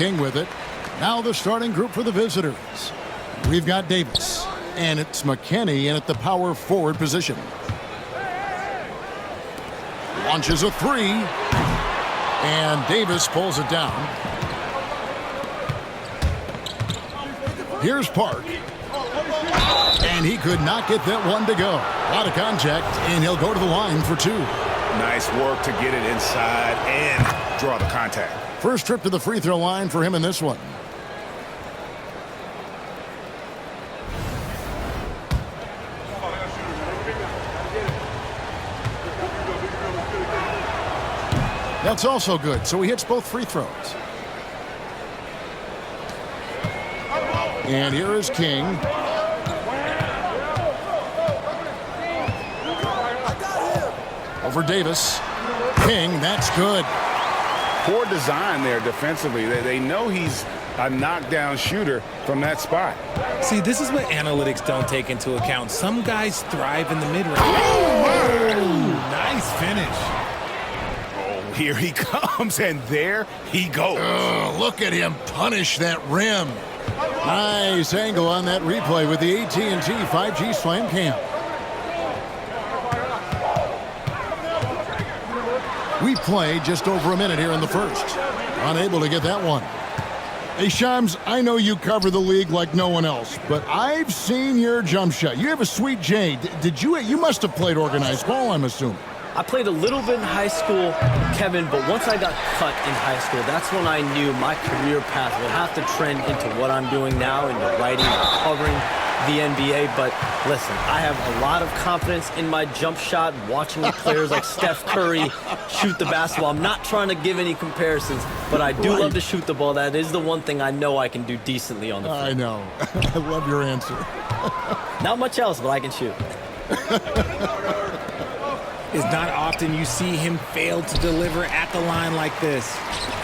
King with it. Now the starting group for the visitors. We've got Davis, and it's McKinney in at the power forward position. Launches a three, and Davis pulls it down. Here's Park, and he could not get that one to go. A lot of contact, and he'll go to the line for two. Nice work to get it inside and draw the contact. First trip to the free throw line for him in this one. That's also good, so he hits both free throws. And here is King. Over Davis. King, that's good. Poor design there defensively. They know he's a knockdown shooter from that spot. See, this is what analytics don't take into account. Some guys thrive in the mid-range. Nice finish. Oh, here he comes, and there he goes. Look at him punish that rim. Nice angle on that replay with the AT&T 5G Slam Cam. We play just over a minute here in the first. Unable to get that one. Hey, Shams, I know you cover the league like no one else, but I've seen your jump shot. You have a sweet J. You must have played organized ball, I'm assuming. I played a little bit in high school, Kevin, but once I got cut in high school, that's when I knew my career path would have to trend into what I'm doing now, into writing and covering the NBA. But listen, I have a lot of confidence in my jump shot, watching players like Steph Curry shoot the basketball. I'm not trying to give any comparisons, but I do love to shoot the ball. That is the one thing I know I can do decently on the field. I know. I love your answer. Not much else, but I can shoot. It's not often you see him fail to deliver at the line like this.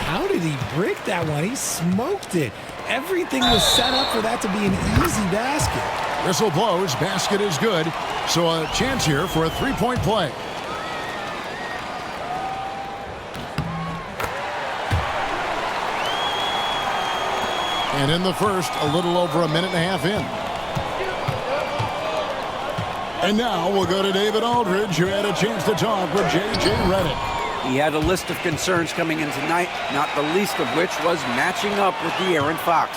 How did he brick that one? He smoked it. Everything was set up for that to be an easy basket. Whistle blows. Basket is good. So a chance here for a three-point play. And in the first, a little over a minute and a half in. And now we'll go to David Aldridge, who had a chance to talk with J.J. Redick. He had a list of concerns coming in tonight, not the least of which was matching up with De'Aaron Fox.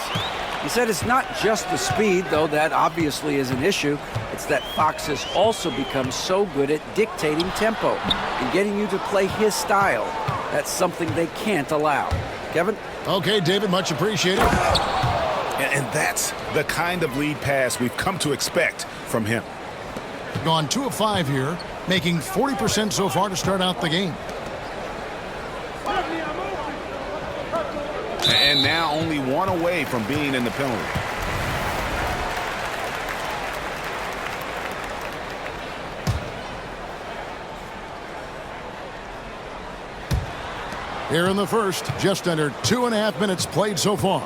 He said it's not just the speed, though that obviously is an issue. It's that Fox has also become so good at dictating tempo and getting you to play his style. That's something they can't allow. Kevin? Okay, David, much appreciated. And that's the kind of lead pass we've come to expect from him. Gone 2 of 5 here, making 40% so far to start out the game. And now only one away from being in the penalty. Here in the first, just under 2.5 minutes played so far.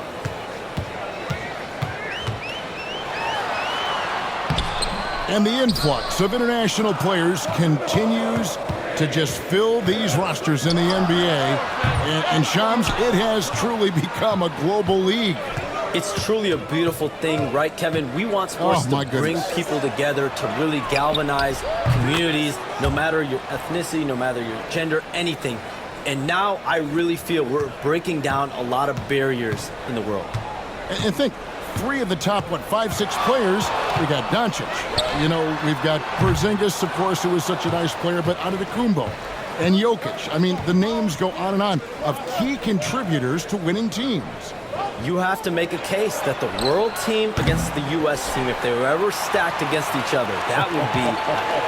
And the influx of international players continues to just fill these rosters in the NBA. And Shams, it has truly become a global league. It's truly a beautiful thing, right, Kevin? We want sports to bring people together, to really galvanize communities, no matter your ethnicity, no matter your gender, anything. And now I really feel we're breaking down a lot of barriers in the world. And think, 3 of the top, 5-6 players, we got Doncic. You know, we've got Porzingis, of course, who was such a nice player, but Antetokounmpo and Jokic. I mean, the names go on and on of key contributors to winning teams. You have to make a case that the world team against the U.S. team, if they were ever stacked against each other, that would be a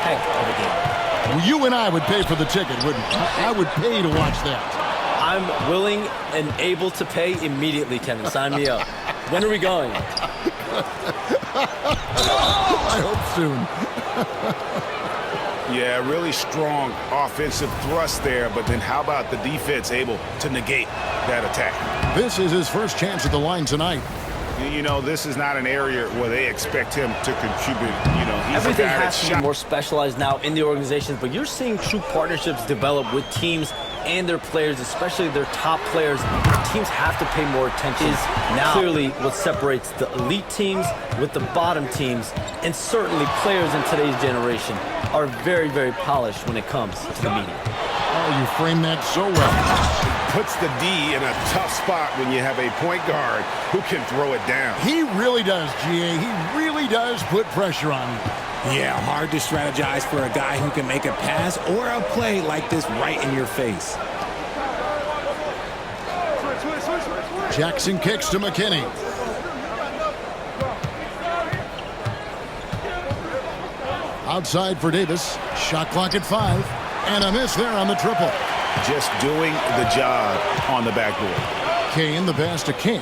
heck of a game. Well, you and I would pay for the ticket, wouldn't we? I would pay to watch that. I'm willing and able to pay immediately, Kevin. Sign me up. When are we going? I hope soon. Yeah, really strong offensive thrust there, but then how about the defense able to negate that attack? This is his first chance at the line tonight. You know, this is not an area where they expect him to contribute. You know, he's everything a guy has to be more specialized now in the organizations, but you're seeing true partnerships develop with teams and their players, especially their top players, teams have to pay more attention. Is now clearly what separates the elite teams with the bottom teams, and certainly players in today's generation are very, very polished when it comes to the media. Oh, you framed that so well. Puts the D in a tough spot when you have a point guard who can throw it down. He really does, GA. He really does put pressure on you. Yeah, hard to strategize for a guy who can make a pass or a play like this right in your face. Jackson kicks to McKinney. Outside for Davis. Shot clock at 5. And a miss there on the triple. Just doing the job on the backboard. Kane, the pass to King.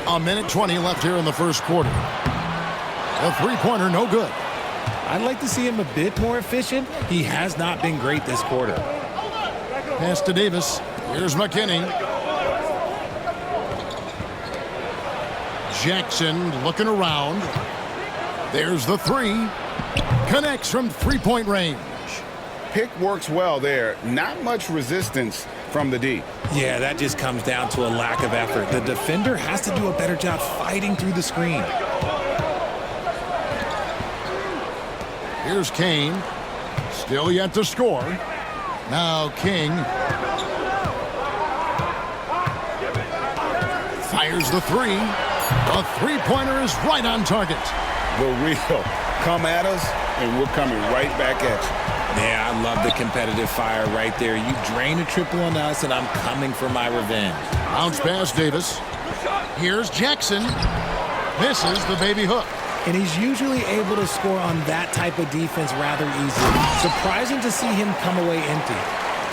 A minute 20 left here in the first quarter. A three-pointer, no good. I'd like to see him a bit more efficient. He has not been great this quarter. Pass to Davis. Here's McKinney. Jackson looking around. There's the three. Connects from three-point range. Pick works well there. Not much resistance from the D. Yeah, that just comes down to a lack of effort. The defender has to do a better job fighting through the screen. Here's Kane. Still yet to score. Now King. Fires the three. The three-pointer is right on target. The real. Come at us, and we're coming right back at you. Yeah, I love the competitive fire right there. You drain a triple on us, and I'm coming for my revenge. Bounce pass Davis. Here's Jackson. Misses the baby hook. And he's usually able to score on that type of defense rather easily. Surprising to see him come away empty.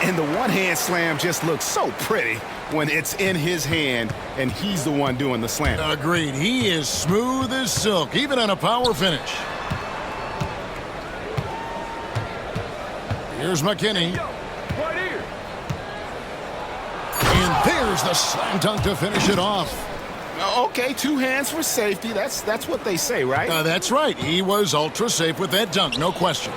And the one-hand slam just looks so pretty when it's in his hand and he's the one doing the slam. Agreed. He is smooth as silk, even on a power finish. Here's McKinney. And there's the slam dunk to finish it off. Okay, two hands for safety. That's what they say, right? That's right. He was ultra safe with that dunk, no question.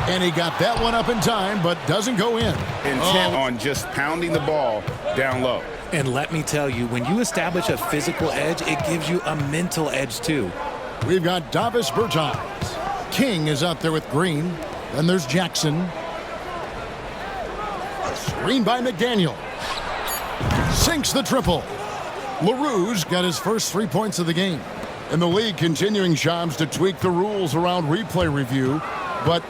And he got that one up in time, but doesn't go in. Intent on just pounding the ball down low. And let me tell you, when you establish a physical edge, it gives you a mental edge too. We've got Davis Bertans. King is out there with Green. Then there's Jackson. Screen by McDaniel. Sinks the triple. LaRue's got his first 3 points of the game. And the league continuing, Shams, to tweak the rules around replay review. But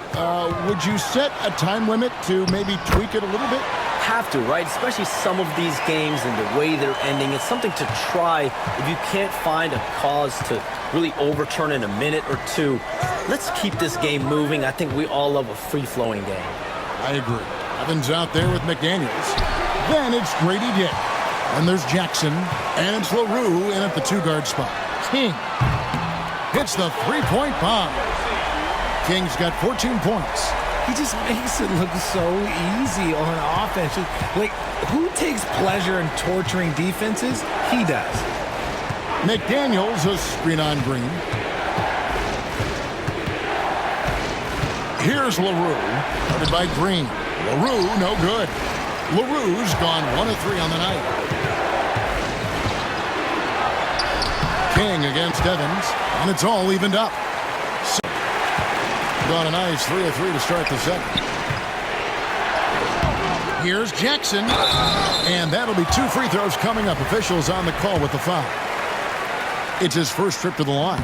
would you set a time limit to maybe tweak it a little bit? Have to, right? Especially some of these games and the way they're ending. It's something to try. If you can't find a cause to really overturn in a minute or two, let's keep this game moving. I think we all love a free-flowing game. I agree. Evans out there with McDaniels. Then it's Grady Dick. And there's Jackson. And it's LaRue in at the two-guard spot. King hits the three-point bomb. King's got 14 points. He just makes it look so easy on offense. Like, who takes pleasure in torturing defenses? He does. McDaniels a screen on Green. Here's LaRue, guarded by Green. LaRue, no good. LaRue's gone 1 of 3 on the night. King against Evans, and it's all evened up. Got a nice 3 of 3 to start the second. Here's Jackson, and that'll be 2 free throws coming up. Officials on the call with the foul. It's his first trip to the line.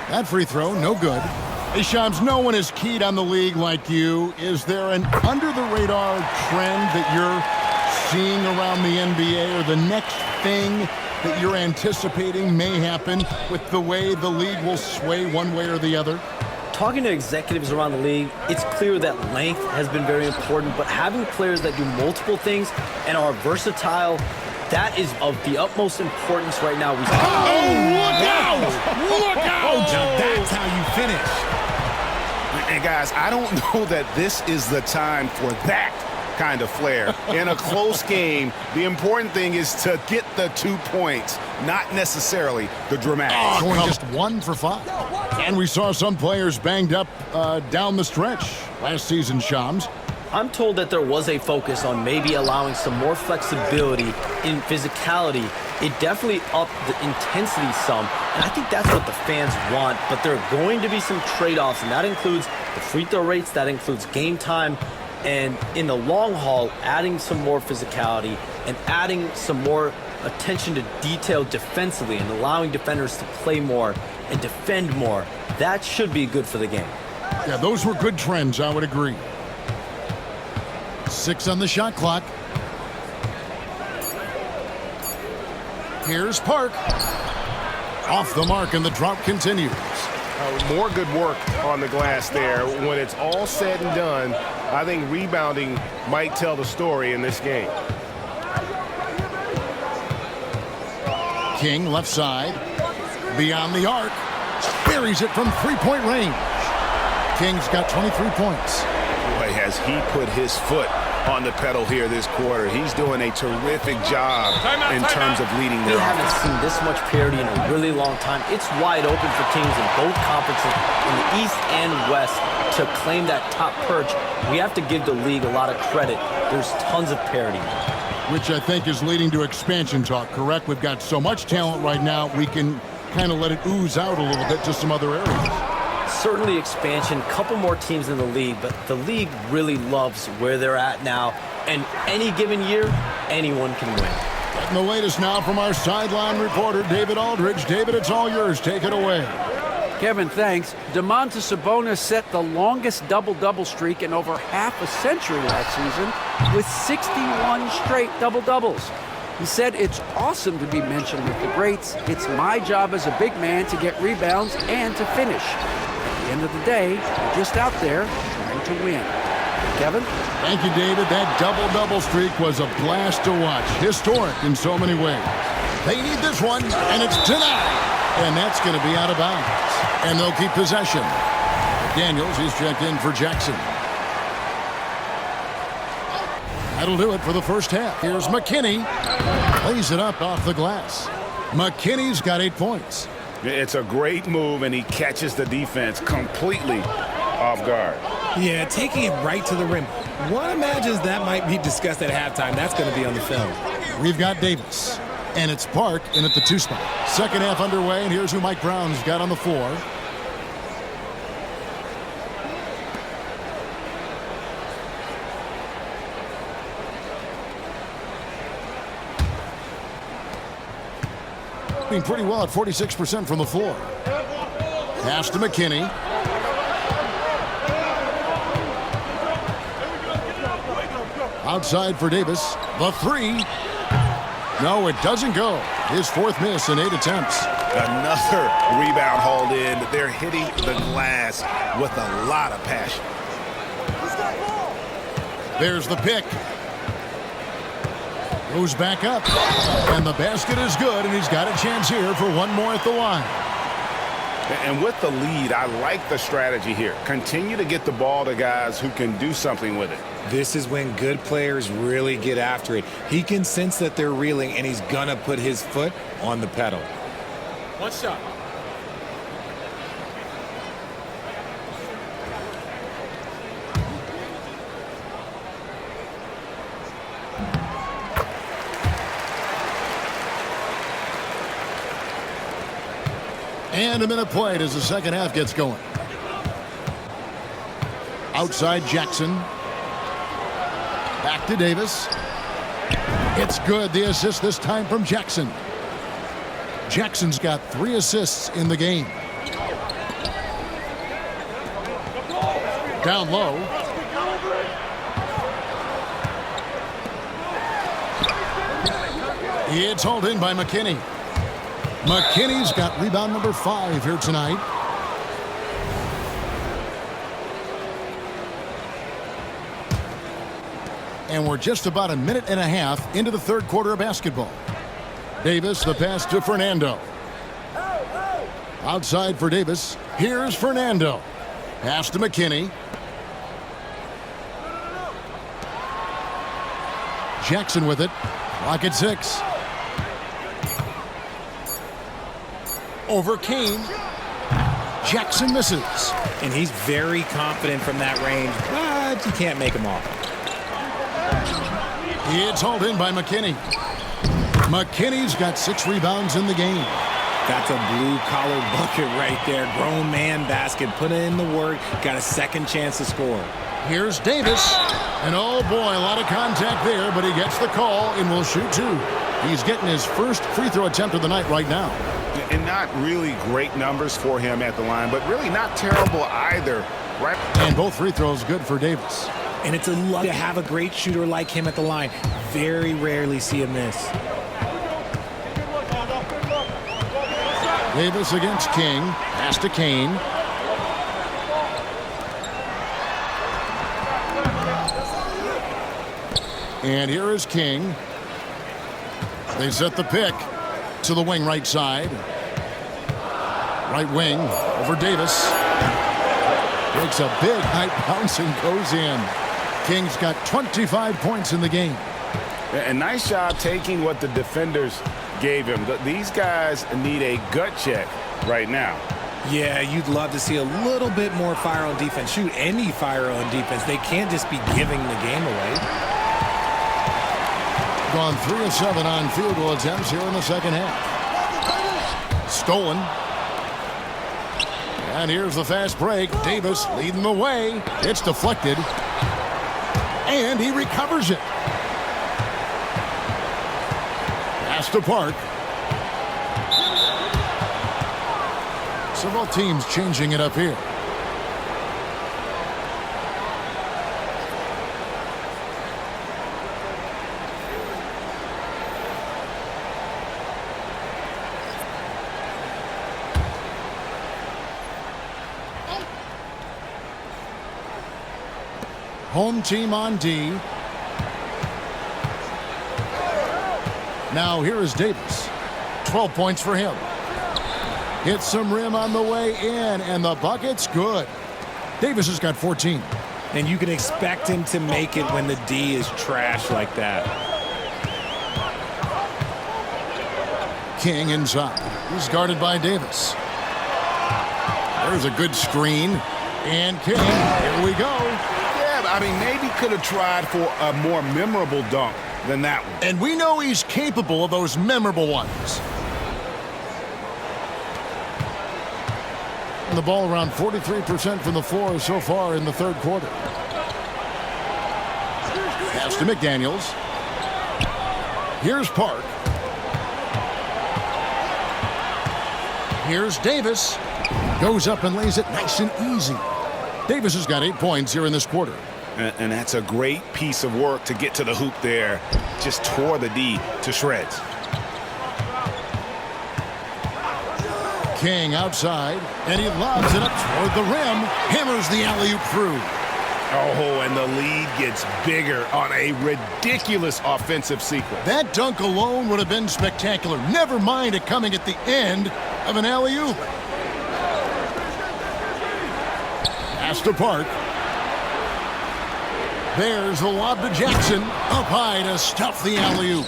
That free throw, no good. Hey, Shams, no one is keyed on the league like you. Is there an under-the-radar trend that you're seeing around the NBA, or the next thing that you're anticipating may happen with the way the league will sway one way or the other? Talking to executives around the league, it's clear that length has been very important, but having players that do multiple things and are versatile, that is of the utmost importance right now. Look out! Look out! Now that's how you finish. And guys, I don't know that this is the time for that kind of flair. In a close game, the important thing is to get the 2 points, not necessarily the dramatic. Going just 1 for 5. And we saw some players banged up down the stretch last season, Shams. I'm told that there was a focus on maybe allowing some more flexibility in physicality. It definitely upped the intensity some, and I think that's what the fans want, but there are going to be some trade-offs, and that includes the free throw rates, that includes game time, and in the long haul, adding some more physicality and adding some more attention to detail defensively and allowing defenders to play more and defend more. That should be good for the game. Yeah, those were good trends, I would agree. 6 on the shot clock. Here's Park. Off the mark, and the drought continues. More good work on the glass there. When it's all said and done, I think rebounding might tell the story in this game. King, left side. Beyond the arc. Buries it from three-point range. King's got 23 points. Boy, has he put his foot on the pedal here this quarter. He's doing a terrific job in terms of leading We their haven't offense. seen this much parity in a really long time. It's wide open for teams in both conferences, in the East and West, to claim that top perch. We have to give the league a lot of credit. There's tons of parity. Which I think is leading to expansion talk, correct? We've got so much talent right now, we can kind of let it ooze out a little bit to some other areas. Certainly expansion, couple more teams in the league, but the league really loves where they're at now. And any given year, anyone can win. And the latest now from our sideline reporter, David Aldridge. David, it's all yours. Take it away. Kevin, thanks. Domantas Sabonis set the longest double-double streak in over half a century last season with 61 straight double-doubles. He said, "It's awesome to be mentioned with the greats. It's my job as a big man to get rebounds and to finish. At the end of the day, we're just out there trying to win." Kevin? Thank you, David. That double-double streak was a blast to watch. Historic in so many ways. They need this one, and it's denied. And that's going to be out of bounds. And they'll keep possession. Daniels, he's checked in for Jackson. That'll do it for the first half. Here's McKinney. Plays it up off the glass. McKinney's got 8 points. It's a great move, and he catches the defense completely off guard. Yeah, taking it right to the rim. One imagines that might be discussed at halftime. That's going to be on the film. We've got Davis. And it's Park in at the 2 spot. Second half underway, and here's who Mike Brown's got on the floor. Doing pretty well at 46% from the floor. Pass to McKinney. Outside for Davis. The 3. No, it doesn't go. His 4th miss in 8 attempts. Another rebound hauled in. They're hitting the glass with a lot of passion. There's the pick. Goes back up. And the basket is good, and he's got a chance here for one more at the line. And with the lead, I like the strategy here. Continue to get the ball to guys who can do something with it. This is when good players really get after it. He can sense that they're reeling, and he's going to put his foot on the pedal. One shot. And a minute played as the second half gets going. Outside Jackson. Back to Davis. It's good. The assist this time from Jackson. Jackson's got 3 assists in the game. Down low. It's hauled in by McKinney. McKinney's got rebound number 5 here tonight. And we're just about a minute and a half into the third quarter of basketball. Davis, the pass to Fernando. Outside for Davis. Here's Fernando. Pass to McKinney. Jackson with it. Clock at 6. Over Kane. Jackson misses. And he's very confident from that range, but you can't make him off. It's hauled in by McKinney. McKinney's got 6 rebounds in the game. That's a blue-collar bucket right there. Grown man basket. Put in the work. Got a second chance to score. Here's Davis. And oh boy, a lot of contact there, but he gets the call and will shoot 2. He's getting his first free throw attempt of the night right now. And not really great numbers for him at the line, but really not terrible either. Right? And both free throws good for Davis. And it's a luck to have a great shooter like him at the line. Very rarely see him miss. Davis against King. Pass to Kane. And here is King. They set the pick to the wing right side. Right wing over Davis. Takes a big high bounce and goes in. King's got 25 points in the game. A nice job taking what the defenders gave him. These guys need a gut check right now. Yeah, you'd love to see a little bit more fire on defense. Shoot, any fire on defense. They can't just be giving the game away. Gone 3 of 7 on field goal attempts here in the second half. Stolen. And here's the fast break. Davis leading the way. It's deflected. And he recovers it. Pass to Park. Several teams changing it up here. Home team on D. Now here is Davis. 12 points for him. Hits some rim on the way in, and the bucket's good. Davis has got 14. And you can expect him to make it when the D is trash like that. King inside. He's guarded by Davis. There's a good screen. And King, here we go. I mean, maybe could have tried for a more memorable dunk than that one. And we know he's capable of those memorable ones. And the ball around 43% from the floor so far in the third quarter. Pass to McDaniels. Here's Park. Here's Davis. Goes up and lays it nice and easy. Davis has got 8 points here in this quarter. And that's a great piece of work to get to the hoop there. Just tore the D to shreds. King outside, and he lobs it up toward the rim. Hammers the alley-oop through. Oh, and the lead gets bigger on a ridiculous offensive sequence. That dunk alone would have been spectacular. Never mind it coming at the end of an alley-oop. Pass to Park. There's the lob to Jackson. Up high to stuff the alley-oop.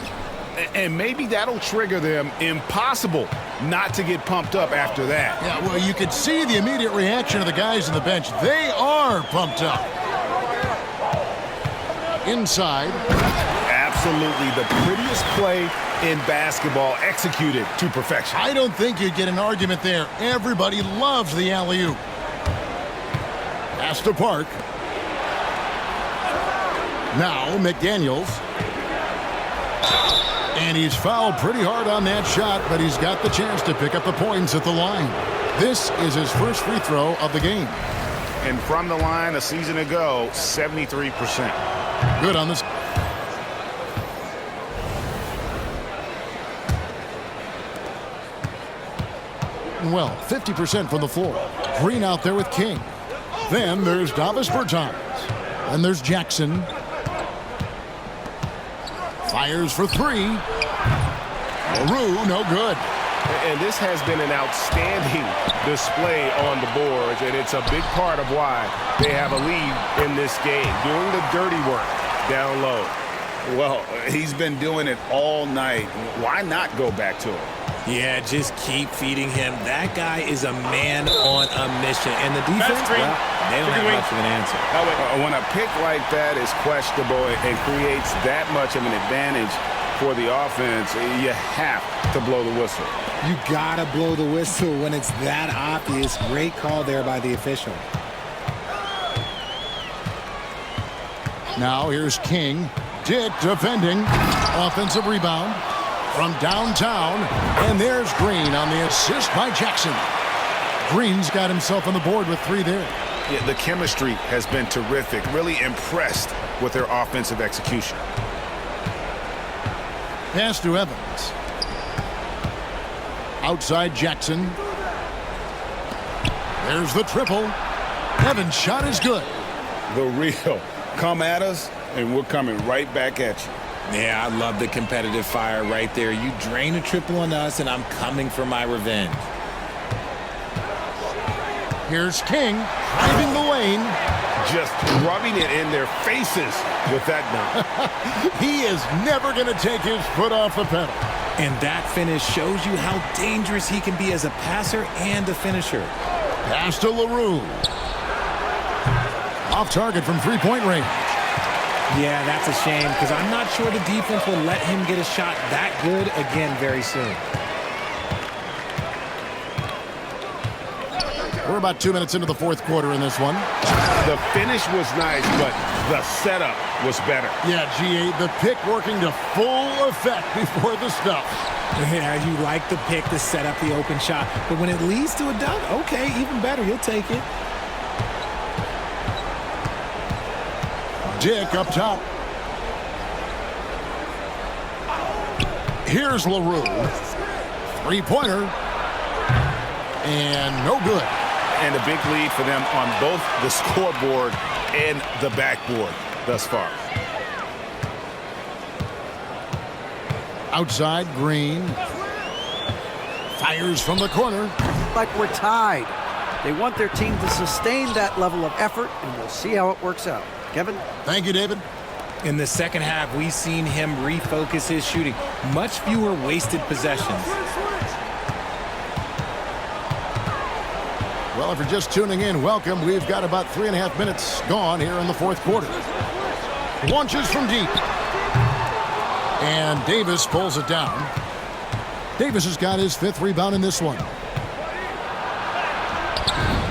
And maybe that'll trigger them. Impossible not to get pumped up after that. Yeah, well, you could see the immediate reaction of the guys on the bench. They are pumped up. Inside. Absolutely the prettiest play in basketball, executed to perfection. I don't think you'd get an argument there. Everybody loves the alley-oop. Pass to Park. Now McDaniels. And he's fouled pretty hard on that shot, but he's got the chance to pick up the points at the line. This is his first free throw of the game. And from the line a season ago, 73%. Good on this. Well, 50% from the floor. Green out there with King. Then there's Davis Bertans. Then there's Jackson. Fires for 3. LaRue, no good. And this has been an outstanding display on the boards, and it's a big part of why they have a lead in this game, doing the dirty work down low. Well, he's been doing it all night. Why not go back to it? Yeah, just keep feeding him. That guy is a man on a mission. And the defense, well, they don't have much of an answer. When a pick like that is questionable and creates that much of an advantage for the offense, you have to blow the whistle. You got to blow the whistle when it's that obvious. Great call there by the official. Now here's King. Dick defending. Offensive rebound from downtown. And there's Green on the assist by Jackson. Green's got himself on the board with 3 there. Yeah, the chemistry has been terrific. Really impressed with their offensive execution. Pass to Evans. Outside Jackson. There's the triple. Evans' shot is good. The real. Come at us, and we're coming right back at you. Yeah, I love the competitive fire right there. You drain a triple on us, and I'm coming for my revenge. Here's King driving the lane. Just rubbing it in their faces with that dunk. He is never going to take his foot off the pedal. And that finish shows you how dangerous he can be as a passer and a finisher. Pass to LaRue. Off target from three-point range. Yeah, that's a shame because I'm not sure the defense will let him get a shot that good again very soon. We're about 2 minutes into the fourth quarter in this one. The finish was nice, but the setup was better. Yeah, GA, the pick working to full effect before the stuff. Yeah, you like the pick to set up the open shot, but when it leads to a dunk, okay, even better, you'll take it. Dick up top. Here's LaRue. Three-pointer. And no good. And a big lead for them on both the scoreboard and the backboard thus far. Outside, Green. Fires from the corner. Like we're tied. They want their team to sustain that level of effort, and we'll see how it works out. Kevin? Thank you, David. In the second half, we've seen him refocus his shooting. Much fewer wasted possessions. Well, if you're just tuning in, welcome. We've got about 3.5 minutes gone here in the fourth quarter. Launches from deep. And Davis pulls it down. Davis has got his 5th rebound in this one.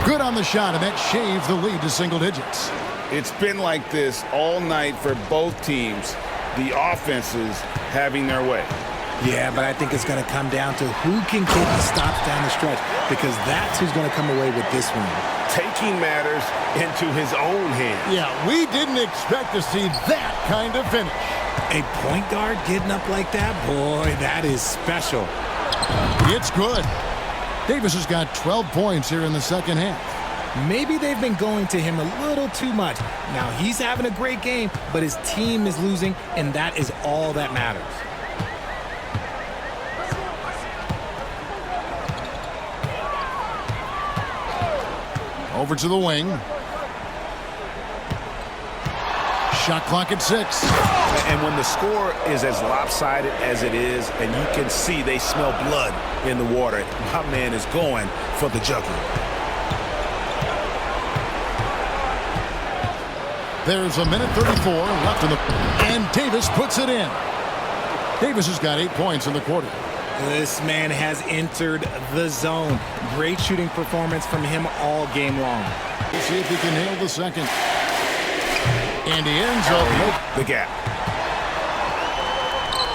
Good on the shot, and that shaves the lead to single digits. It's been like this all night for both teams. The offenses having their way. Yeah, but I think it's going to come down to who can get the stops down the stretch, because that's who's going to come away with this one. Taking matters into his own hands. Yeah, we didn't expect to see that kind of finish. A point guard getting up like that, boy, that is special. It's good. Davis has got 12 points here in the second half. Maybe they've been going to him a little too much. Now, he's having a great game, but his team is losing, and that is all that matters. Over to the wing. Shot clock at 6. And when the score is as lopsided as it is, and you can see they smell blood in the water, my man is going for the jugular. There's a minute 34 left in the... And Davis puts it in. Davis has got 8 points in the quarter. This man has entered the zone. Great shooting performance from him all game long. We'll see if he can nail the second. And he ends up... The gap.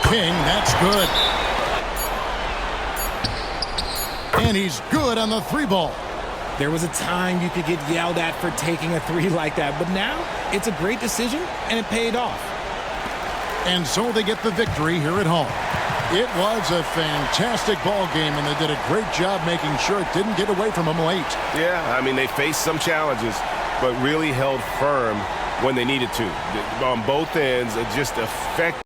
King, that's good. And he's good on the 3 ball. There was a time you could get yelled at for taking a 3 like that, but now it's a great decision, and it paid off. And so they get the victory here at home. It was a fantastic ball game, and they did a great job making sure it didn't get away from them late. Yeah, I mean, they faced some challenges, but really held firm when they needed to. On both ends, it just affected